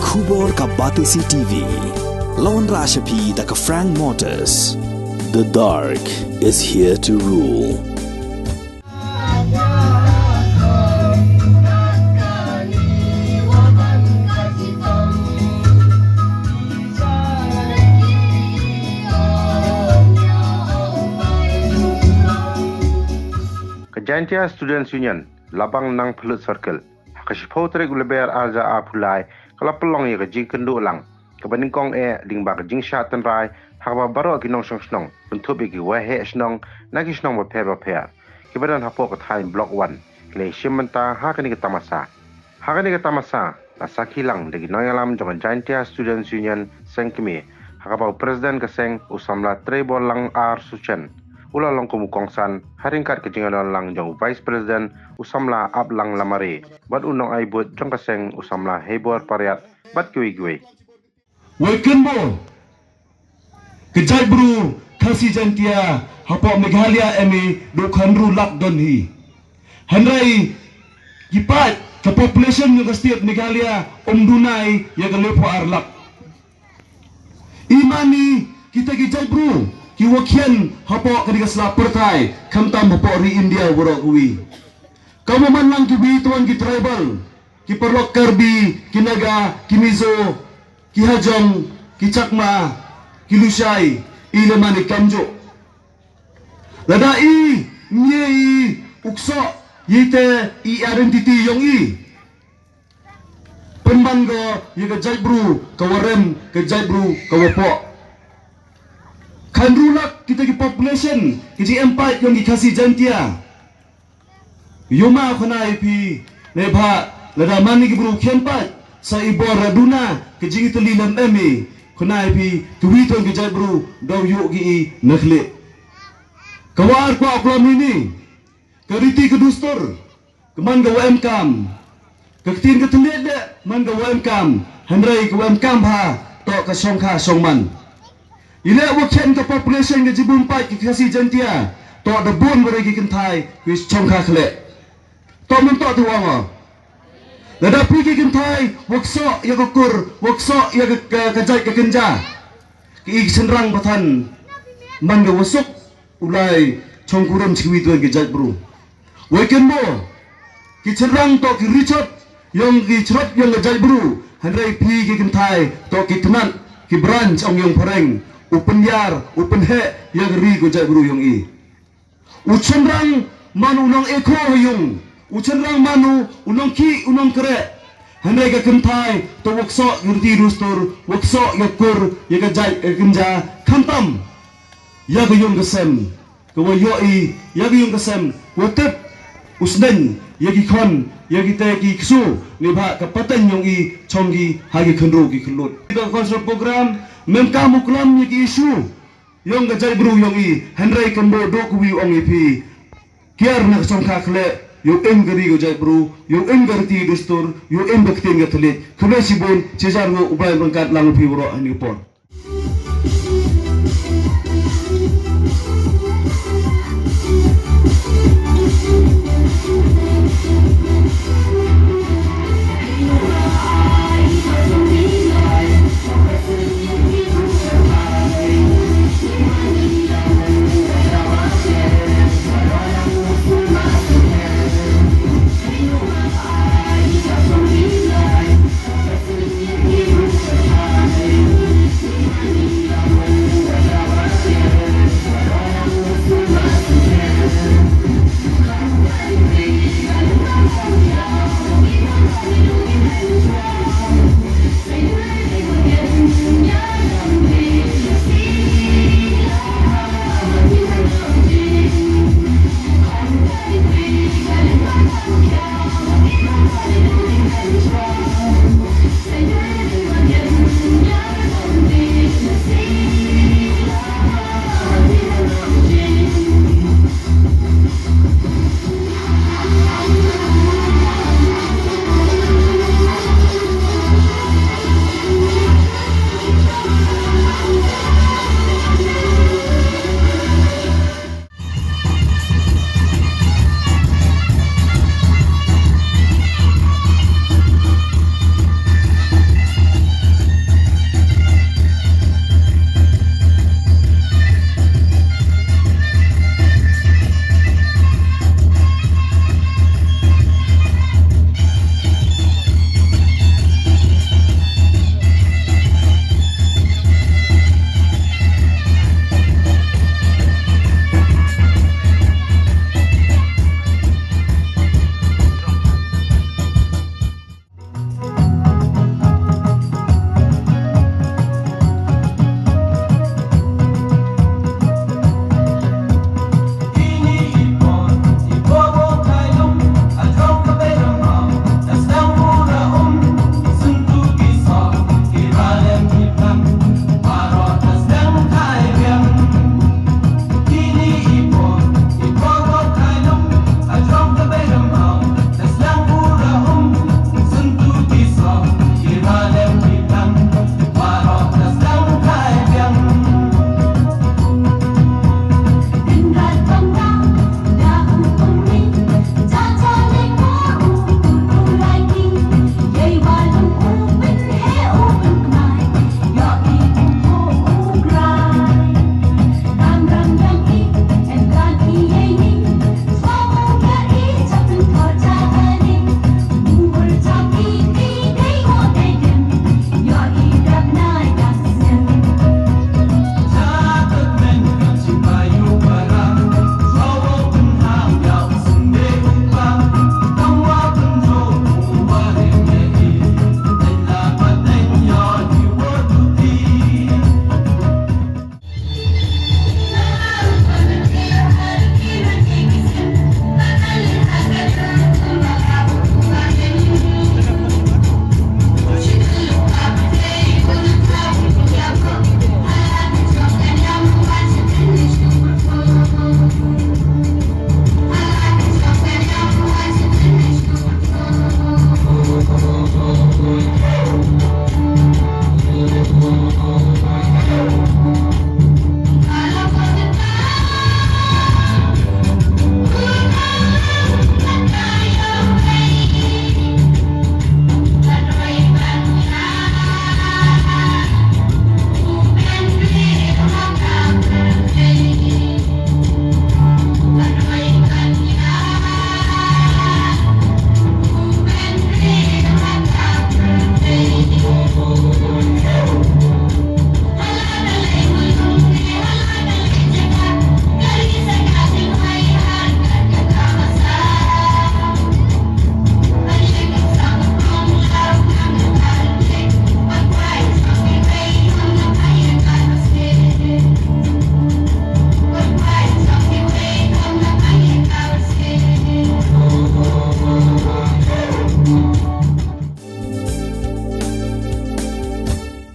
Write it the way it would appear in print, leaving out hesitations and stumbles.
Khubor ka Batisi TV. Lawan Rashapi da ka Frank Motors. The dark is here to rule. Jantia Students Union, Labang Nongphyllut Circle. Kasipau trek uleber alza apulai, kalau pelong ya kejing kendu lang. Nyngkong Langbang kejing Shad Tynrai, hakba baro ki nong bentuk iki wahe snong, nagi snong baper. Kibadan hapo ke time block 1, kle shimenta hakani ke tamasa. Hakani ke tamasa, nasa kilang degi noyalam jangan Jantia Students Union sengkimi. Hakba presiden keseng usamla trebol lang suchen. Ula long kumukongsan haringkat kejingan lang jong vice president usamla ab lang lamari bat unong aibut jong kaseng usamla hebor pariat bat gui Welcome bo kejai bru kasi jantia hapo Meghalaya emi do khandru lak don hi hanrai kipat ke population yung state Meghalaya dunai ya ke lepo arlak imani kita kejai bru kiwakian hapo ketika selapar kai kamtam hapo ri India borok wi kamu manlang kibi tuan ki tribal ki perlok karbi kinaga kimizo ki hajong ki cakma ki lusai ilemani kamjo ladai nyei ukso yite I identity yong I penbanggo yiga jaibru kawarem ke jaibru kawapo Kandrulak kita ki population kiji empat yang dikasih jantia. Yoma kena ipi lebha lada mani ki buru kiempat sa ibor raduna kiji itu lilam emi kena ipi tuwiton ki jai buru daw yuk ki nakhle. Kawar ko aklam ini keriti kedustur keman ga UMKM keketin ketelit de man ga UMKM handrai ke UMKM ha to ka songkha songman. Ila wakian ke population ke jibun pai ki kasih jantia to da bon bari ki kentai wis chongkha khle to mun to tuwa la da pi ki kentai wakso ya kur wakso ya kajai ke kenja ki senrang patan man ga wasuk ulai chongkuram chikwi tuan ki jai bro wakian bo ki senrang to ki richot yang ki chrot yang ga jai bro handrai pi ki kentai to ki tenan ki branch ong yang pareng open yar, open he, yang ri ko jai buru yung I. Uchenrang manu unang eko yung, uchenrang manu unang ki unang kere. Handai ka kentai to wakso yurti rustur, wakso yakur yaga jai kenja kantam. Yaga yung kasem, kawa yoi yaga yung kasem. Watep usden yagi kon yagi te ki ksu niba kapatan yung I chongi hagi kendro ki kelut. Kita konsep program memka muklam ni isu yang gajai bru yang I handrai kembo do kuwi ong ipi kiar nak songkha khle yo engari gajai bru yo engarti dustur yo embakti ngatlit khle sibun cejar ngo ubay bangkat lang pi bro ani por